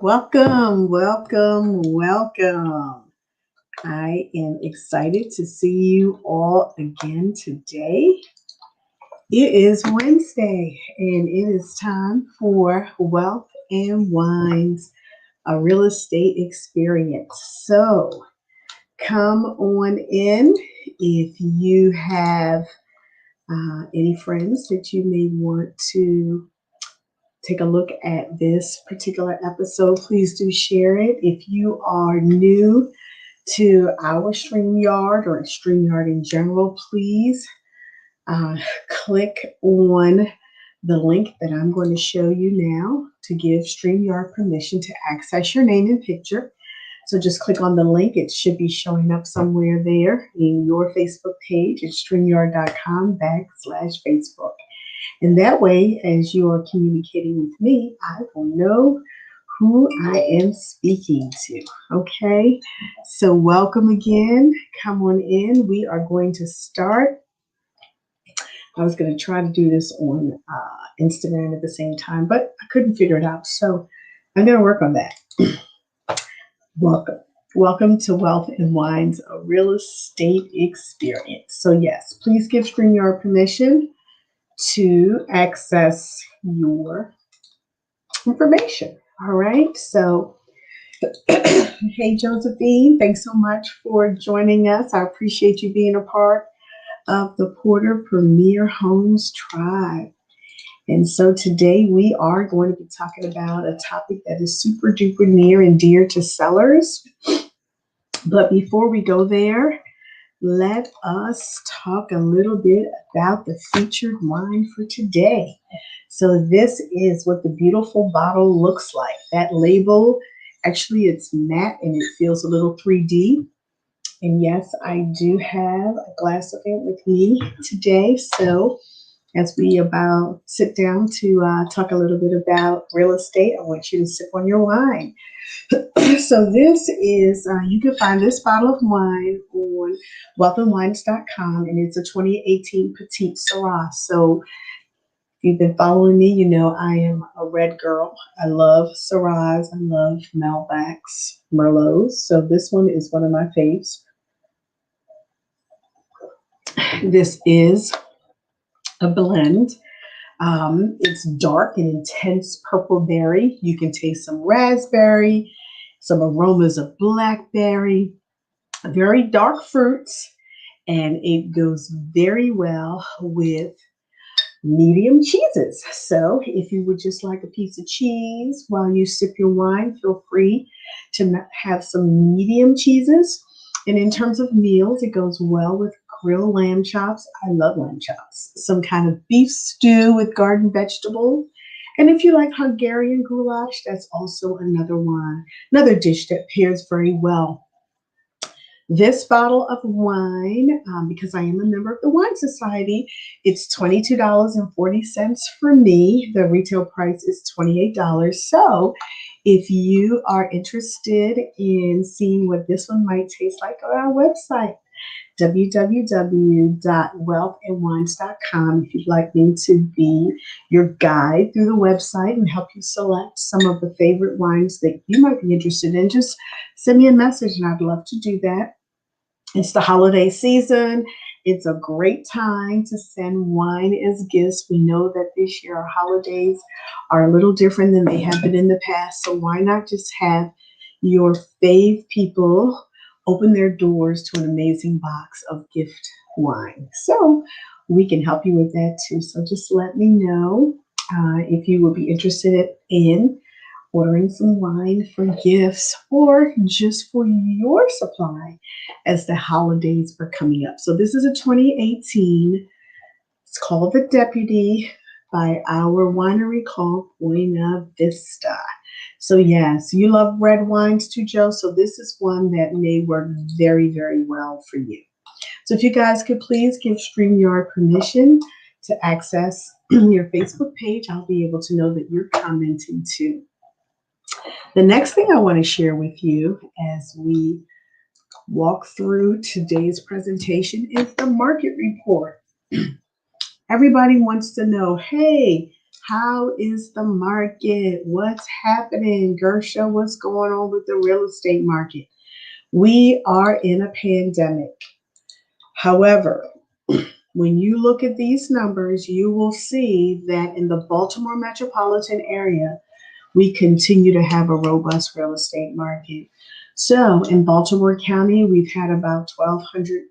Welcome, welcome, welcome. I am excited to see you all again today. It is Wednesday and it is time for Wealth and Wines, a real estate experience. So come on in if you have any friends that you may want to take a look at this particular episode. Please do share it. If you are new to our StreamYard or StreamYard in general, please uh, click on the link that I'm going to show you now to give StreamYard permission to access your name and picture. So just click on the link. It should be showing up somewhere there in your Facebook page at streamyard.com/Facebook. And that way, as you are communicating with me, I will know who I am speaking to. Okay, so welcome again. Come on in. We are going to start. I was going to try to do this on Instagram at the same time, but I couldn't figure it out. So I'm going to work on that. Welcome. Welcome to Wealth and Wines, a real estate experience. So, yes, please give StreamYard permission to access your information. All right. So, hey, Josephine, thanks so much for joining us. I appreciate you being a part of the Porter Premier Homes Tribe. And so today we are going to be talking about a topic that is super duper near and dear to sellers. But before we go there, let us talk a little bit about the featured wine for today. So this is what the beautiful bottle looks like. That label, actually it's matte and it feels a little 3D. And yes, I do have a glass of it with me today. So as we about sit down to talk a little bit about real estate, I want you to sip on your wine. So this is, you can find this bottle of wine on wealthandwines.com, and it's a 2018 Petite Syrah. So if you've been following me, you know I am a red girl. I love Syrahs. I love Malbecs, Merlots. So this one is one of my faves. This is a blend. It's dark and intense purple berry. You can taste some raspberry, some aromas of blackberry, very dark fruits, and it goes very well with medium cheeses. So if you would just like a piece of cheese while you sip your wine, feel free to have some medium cheeses. And in terms of meals, it goes well with grilled lamb chops. I love lamb chops. Some kind of beef stew with garden vegetables. And if you like Hungarian goulash, that's also another dish that pairs very well. This bottle of wine, because I am a member of the Wine Society, it's $22.40 for me. The retail price is $28. So if you are interested in seeing what this one might taste like, go to our website, www.wealthandwines.com, if you'd like me to be your guide through the website and help you select some of the favorite wines that you might be interested in. Just send me a message and I'd love to do that. It's the holiday season. It's a great time to send wine as gifts. We know that this year our holidays are a little different than they have been in the past. So why not just have your fave people open their doors to an amazing box of gift wine? So we can help you with that too. So just let me know if you would be interested in ordering some wine for gifts or just for your supply as the holidays are coming up. So this is a 2018. It's called The Deputy by our winery called Buena Vista. So yes, you love red wines too, Joe. So this is one that may work very, very well for you. So if you guys could please give StreamYard permission to access your Facebook page, I'll be able to know that you're commenting too. The next thing I want to share with you as we walk through today's presentation is the market report. Everybody wants to know, hey, How is the market? What's happening? Gersha, what's going on with the real estate market? We are in a pandemic. However, when you look at these numbers, you will see that in the Baltimore metropolitan area, we continue to have a robust real estate market. So in Baltimore County, we've had about 1,200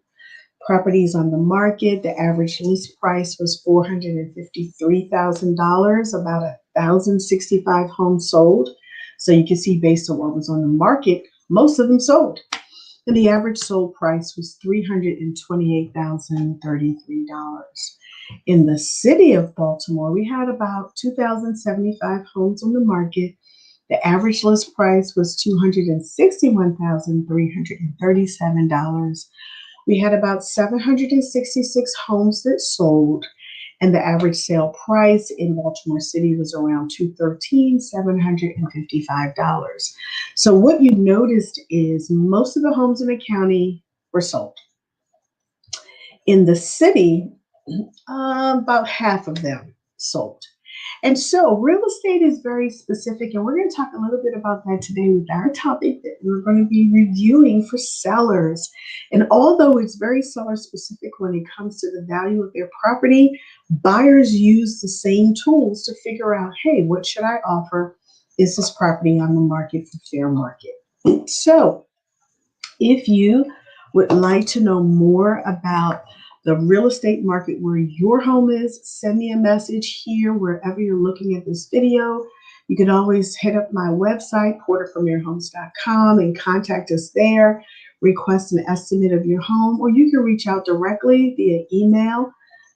properties on the market. The average lease price was $453,000, about 1,065 homes sold. So you can see based on what was on the market, most of them sold. And the average sold price was $328,033. In the city of Baltimore, we had about 2,075 homes on the market. The average list price was $261,337. We had about 766 homes that sold, and the average sale price in Baltimore City was around $213,755. So what you noticed is most of the homes in the county were sold. In the city, about half of them sold. And so real estate is very specific, and we're going to talk a little bit about that today with our topic that we're going to be reviewing for sellers. And although it's very seller specific when it comes to the value of their property, buyers use the same tools to figure out, hey, what should I offer? Is this property on the market for fair market? So if you would like to know more about the real estate market where your home is, send me a message here wherever you're looking at this video. You can always hit up my website, porterpremierhomes.com, and contact us there. Request an estimate of your home, or you can reach out directly via email,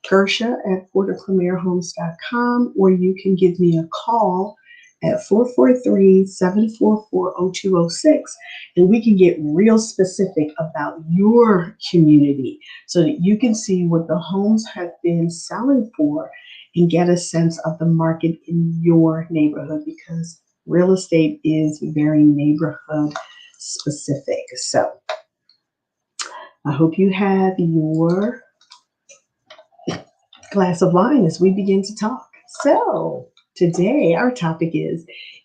Gersha@porterpremierhomes.com, or you can give me a call at 443-744-0206, and we can get real specific about your community so that you can see what the homes have been selling for and get a sense of the market in your neighborhood, because real estate is very neighborhood specific. So I hope you have your glass of wine as we begin to talk. So today, our topic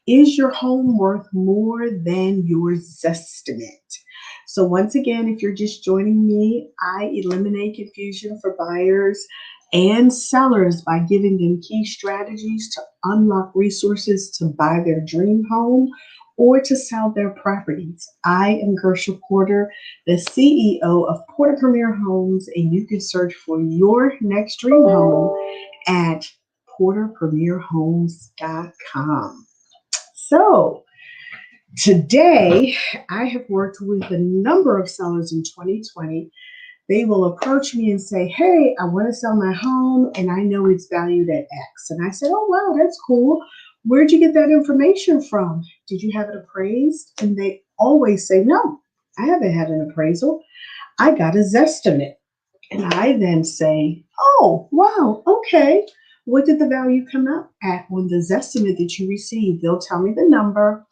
is your home worth more than your Zestimate? So once again, if you're just joining me, I eliminate confusion for buyers and sellers by giving them key strategies to unlock resources to buy their dream home or to sell their properties. I am Gersha Porter, the CEO of Porter Premier Homes, and you can search for your next dream home at porterpremierhomes.com. So today, I have worked with a number of sellers in 2020. They will approach me and say, hey, I want to sell my home and I know it's valued at X. And I said, oh, wow, that's cool. Where'd you get that information from? Did you have it appraised? And they always say, no, I haven't had an appraisal. I got a Zestimate. And I then say, oh, wow, okay. What did the value come up at on the Zestimate that you received? They'll tell me the number,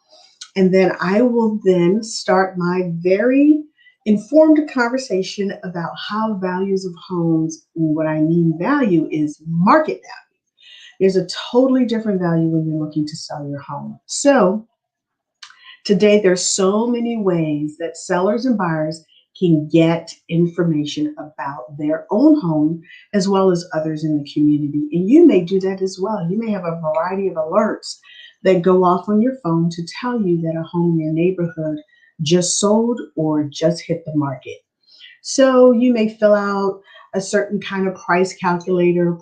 and then I will then start my very informed conversation about how values of homes, what I mean value is market value. There's a totally different value when you're looking to sell your home. So today, there's so many ways that sellers and buyers can get information about their own home as well as others in the community. And you may do that as well. You may have a variety of alerts that go off on your phone to tell you that a home in your neighborhood just sold or just hit the market. So you may fill out a certain kind of price calculator,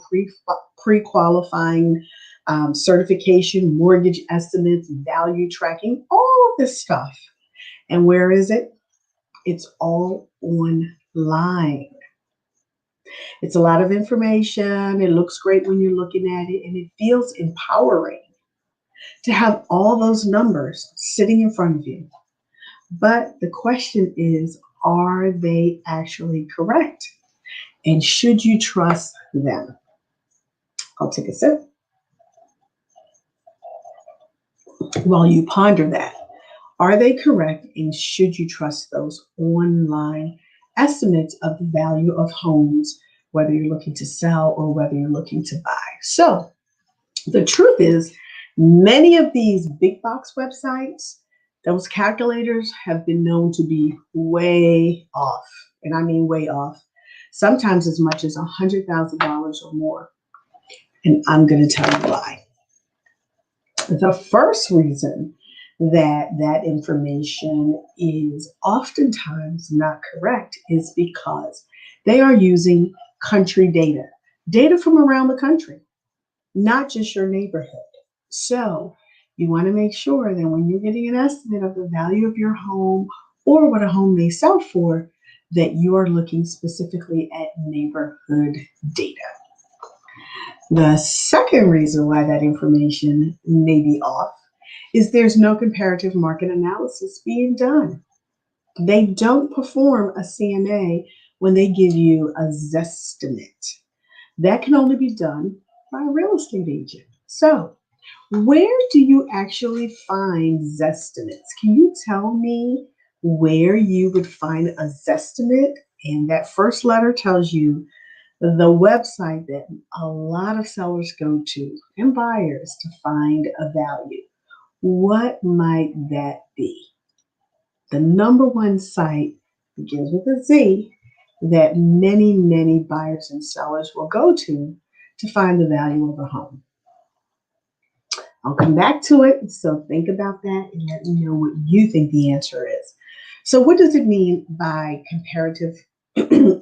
pre-qualifying certification, mortgage estimates, value tracking, all of this stuff. And where is it? It's all online. It's a lot of information. It looks great when you're looking at it, and it feels empowering to have all those numbers sitting in front of you. But the question is, are they actually correct? And should you trust them? I'll take a sip while you ponder that. Are they correct, and should you trust those online estimates of the value of homes, whether you're looking to sell or whether you're looking to buy? So The truth is, many of these big box websites, those calculators have been known to be way off. And I mean way off. Sometimes as much as $100,000 or more. And I'm going to tell you why. The first reason that that information is oftentimes not correct is because they are using country data, data from around the country, not just your neighborhood. So you want to make sure that when you're getting an estimate of the value of your home or what a home may sell for, that you are looking specifically at neighborhood data. The second reason why that information may be off is there's no comparative market analysis being done. They don't perform a CMA when they give you a Zestimate. That can only be done by a real estate agent. So, where do you actually find Zestimates? Can you tell me where you would find a Zestimate? And that first letter tells you the website that a lot of sellers go to and buyers to find a value. What might that be? The number one site begins with a Z that many, many buyers and sellers will go to find the value of a home. I'll come back to it, so think about that and let me know what you think the answer is. So what does it mean by comparative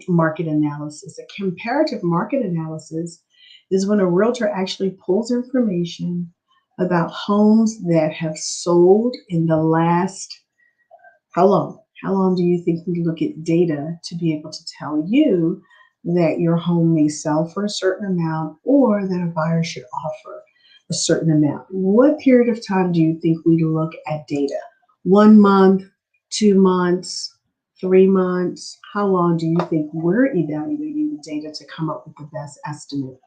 market analysis? A comparative market analysis is when a realtor actually pulls information about homes that have sold in the last, how long? How long do you think we look at data to be able to tell you that your home may sell for a certain amount or that a buyer should offer a certain amount? What period of time do you think we look at data? 1 month, 2 months, 3 months? How long do you think we're evaluating the data to come up with the best estimate?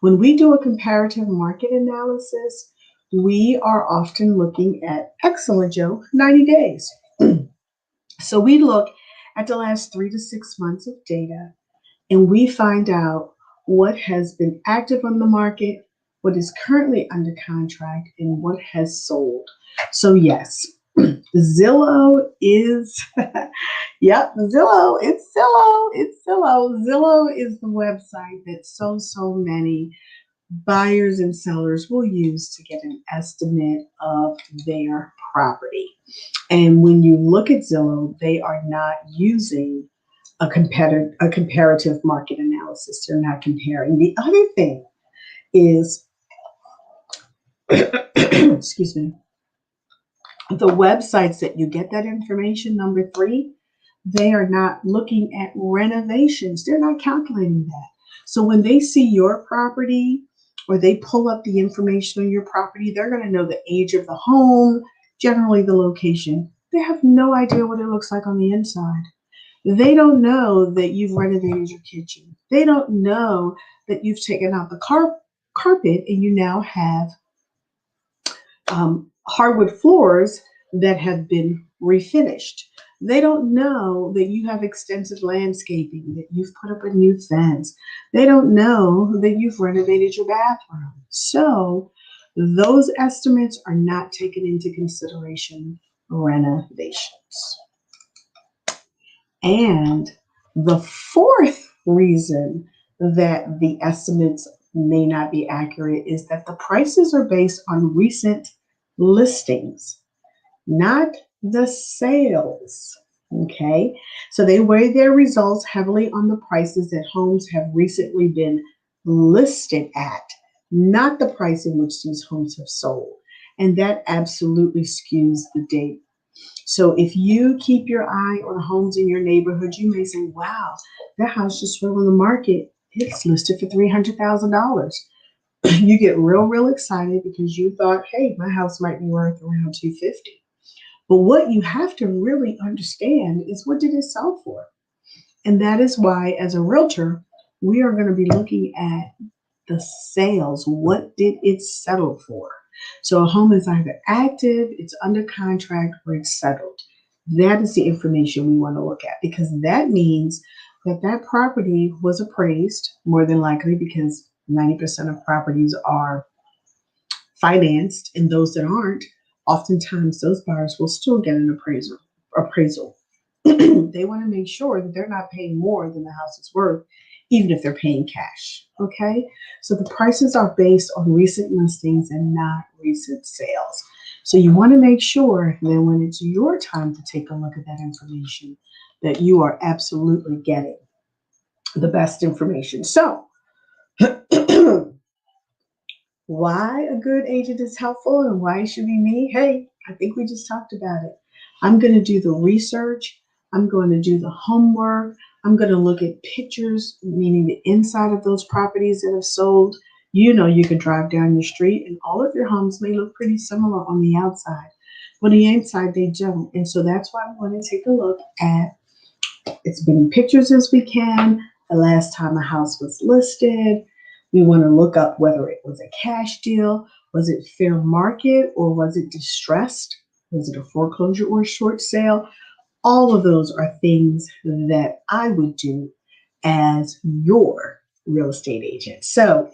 When we do a comparative market analysis, we are often looking at, excellent Joe, 90 days. So we look at the last 3 to 6 months of data and we find out what has been active on the market, what is currently under contract, and what has sold. So yes, Zillow is, yep, Zillow, it's Zillow, it's Zillow. Zillow is the website that so many buyers and sellers will use to get an estimate of their property. And when you look at Zillow, they are not using a comparative market analysis. They're not comparing. The other thing is, excuse me, the websites that you get that information, number 3, they are not looking at renovations. They're not calculating that. So when they see your property or they pull up the information on your property, they're going to know the age of the home, generally the location. They have no idea what it looks like on the inside. They don't know that you've renovated your kitchen. They don't know that you've taken out the carpet and you now have hardwood floors that have been refinished. They don't know that you have extensive landscaping, that you've put up a new fence. They don't know that you've renovated your bathroom. So those estimates are not taken into consideration renovations. And the fourth reason that the estimates may not be accurate is that the prices are based on recent listings, not the sales. Okay, so they weigh their results heavily on the prices that homes have recently been listed at, not the price in which these homes have sold. And that absolutely skews the data. So if you keep your eye on homes in your neighborhood, you may say, wow, that house just went on the market. It's listed for $300,000. You get real excited because you thought, hey, my house might be worth around $250,000. But what you have to really understand is, what did it sell for? And that is why, as a realtor, we are going to be looking at the sales. What did it settle for? So a home is either active, it's under contract, or it's settled. That is the information we want to look at, because that means that that property was appraised, more than likely, because 90% of properties are financed and those that aren't, oftentimes those buyers will still get an appraisal. They want to make sure that they're not paying more than the house is worth, even if they're paying cash. Okay. So the prices are based on recent listings and not recent sales. So you want to make sure that when it's your time to take a look at that information, that you are absolutely getting the best information. So why a good agent is helpful and why it should be me? Hey, I think we just talked about it. I'm going to do the research. I'm going to do the homework. I'm going to look at pictures, meaning the inside of those properties that have sold. You know, you can drive down your street and all of your homes may look pretty similar on the outside, but on the inside they don't. And so that's why I'm going to take a look at as many pictures as we can. The last time a house was listed, we want to look up whether it was a cash deal, was it fair market, or was it distressed? Was it a foreclosure or a short sale? All of those are things that I would do as your real estate agent. So,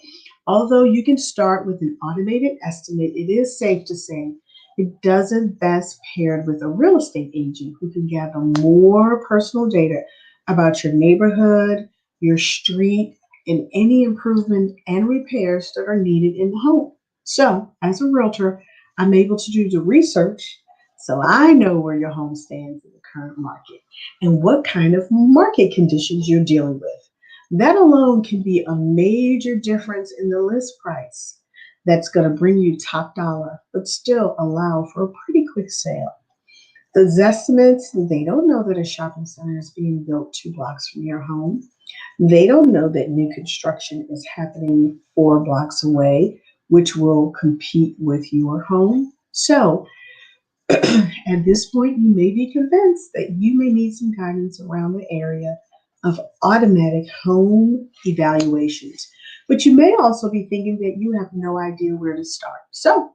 although you can start with an automated estimate, it is safe to say it doesn't best paired with a real estate agent who can gather more personal data about your neighborhood, your street, and any improvement and repairs that are needed in the home. So, as a realtor, I'm able to do the research so I know where your home stands in the current market and what kind of market conditions you're dealing with. That alone can be a major difference in the list price that's going to bring you top dollar, but still allow for a pretty quick sale. The Zestimates, they don't know that a shopping center is being built 2 blocks from your home. They don't know that new construction is happening 4 blocks away, which will compete with your home. So, at this point, you may be convinced that you may need some guidance around the area of automatic home evaluations, but you may also be thinking that you have no idea where to start. So,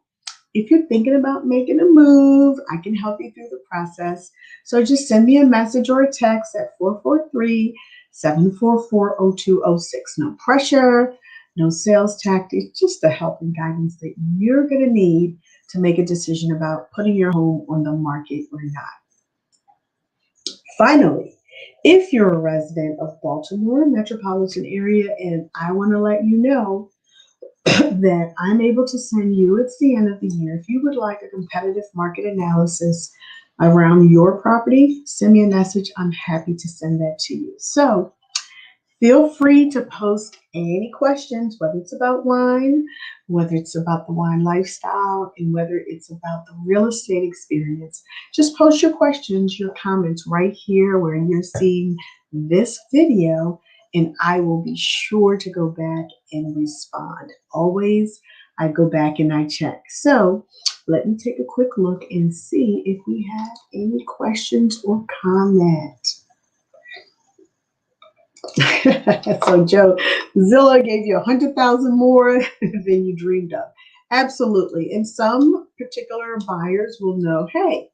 if you're thinking about making a move, I can help you through the process. So, just send me a message or a text at 443-744-0206. No pressure, no sales tactics, just the help and guidance that you're going to need to make a decision about putting your home on the market or not. Finally, if you're a resident of Baltimore metropolitan area, and I want to let you know that I'm able to send you, it's the end of the year, if you would like a competitive market analysis around your property, send me a message. I'm happy to send that to you. So feel free to post any questions, whether it's about wine, whether it's about the wine lifestyle, and whether it's about the real estate experience. Just post your questions, your comments right here where you're seeing this video, and I will be sure to go back and respond. Always, I go back and I check. So let me take a quick look and see if we have any questions or comments. So Joe, Zillow gave you 100,000 more than you dreamed of. Absolutely. And some particular buyers will know, hey,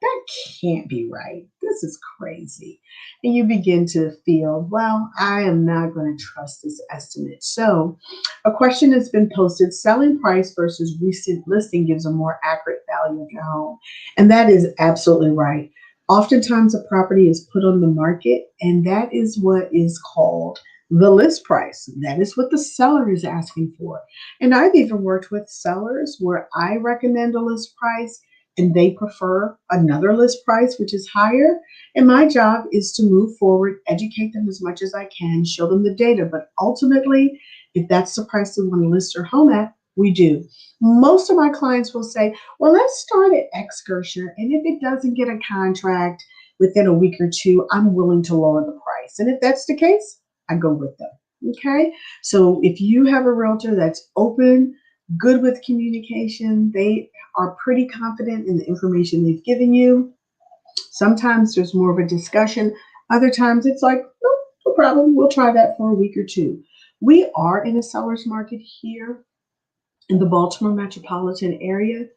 that can't be right. This is crazy. And you begin to feel, well, I am not going to trust this estimate. So a question has been posted, selling price versus recent listing gives a more accurate value of your home. And that is absolutely right. Oftentimes a property is put on the market, and that is what is called the list price. That is what the seller is asking for. And I've even worked with sellers where I recommend a list price and they prefer another list price, which is higher. And my job is to move forward, educate them as much as I can, show them the data. But ultimately, if that's the price they want to list their home at, we do. Most of my clients will say, well, let's start at X Gersha. And if it doesn't get a contract within a week or two, I'm willing to lower the price. And if that's the case, I go with them. Okay. So if you have a realtor that's open, good with communication, they are pretty confident in the information they've given you. Sometimes there's more of a discussion. Other times it's like, no problem. We'll try that for a week or two. We are in a seller's market here in the Baltimore metropolitan area,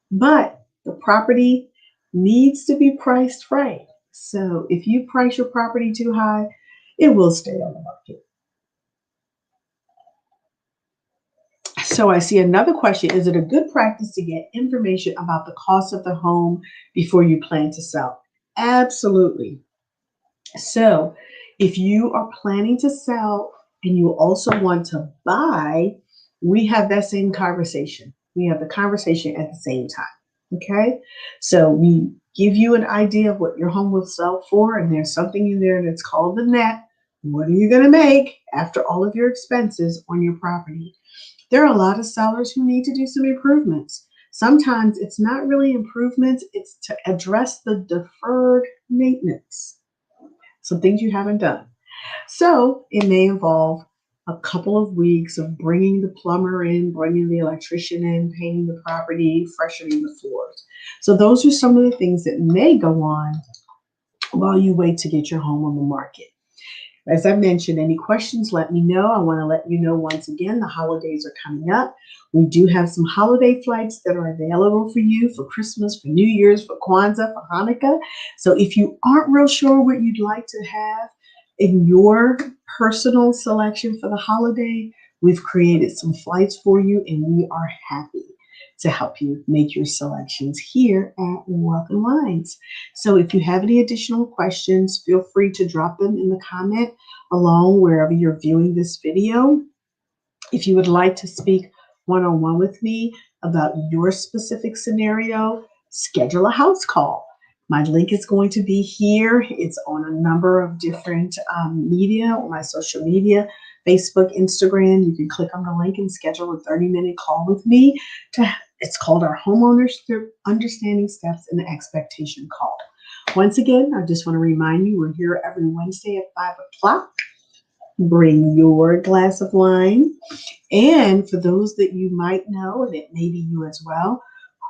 but the property needs to be priced right. So if you price your property too high, it will stay on the market. So I see another question. Is it a good practice to get information about the cost of the home before you plan to sell? Absolutely. So if you are planning to sell and you also want to buy, we have that same conversation. We have the conversation at the same time. Okay. So we give you an idea of what your home will sell for, and there's something in there that's called the net. What are you going to make after all of your expenses on your property? There are a lot of sellers who need to do some improvements. Sometimes it's not really improvements, it's to address the deferred maintenance, some things you haven't done. So it may involve a couple of weeks of bringing the plumber in, bringing the electrician in, painting the property, freshening the floors. So those are some of the things that may go on while you wait to get your home on the market. As I mentioned, any questions, let me know. I want to let you know once again, the holidays are coming up. We do have some holiday flights that are available for you for Christmas, for New Year's, for Kwanzaa, for Hanukkah. So if you aren't real sure what you'd like to have in your personal selection for the holiday, we've created some flights for you, and we are happy to help you make your selections here at Welcome Wines. So if you have any additional questions, feel free to drop them in the comment along wherever you're viewing this video. If you would like to speak one-on-one with me about your specific scenario, schedule a house call. My link is going to be here. It's on a number of different media, on my social media, Facebook, Instagram. You can click on the link and schedule a 30-minute call with me. It's called our Homeowners Understanding Steps and Expectation Call. Once again, I just want to remind you, we're here every Wednesday at 5 o'clock. Bring your glass of wine. And for those that you might know, and it may be you as well,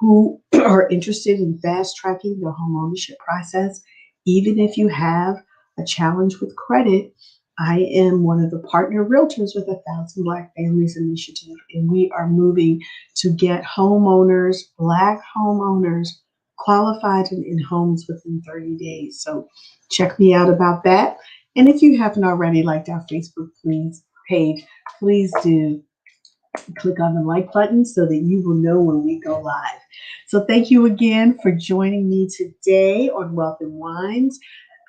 who are interested in fast tracking the home ownership process, even if you have a challenge with credit, I am one of the partner realtors with 1,000 Black Families Initiative, and we are moving to get homeowners, Black homeowners, qualified and in homes within 30 days. So check me out about that. And if you haven't already liked our Facebook page, please do click on the like button so that you will know when we go live. So thank you again for joining me today on Wealth and Wines.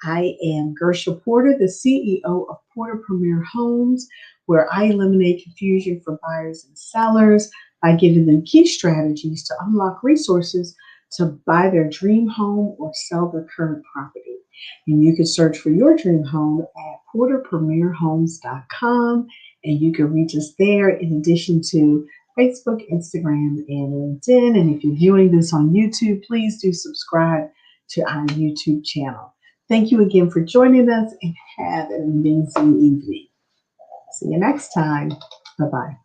I am Gersha Porter, the CEO of Porter Premier Homes, where I eliminate confusion for buyers and sellers by giving them key strategies to unlock resources to buy their dream home or sell their current property. And you can search for your dream home at porterpremierhomes.com, and you can reach us there in addition to Facebook, Instagram, and LinkedIn. And if you're viewing this on YouTube, please do subscribe to our YouTube channel. Thank you again for joining us, and have an amazing evening. See you next time. Bye-bye.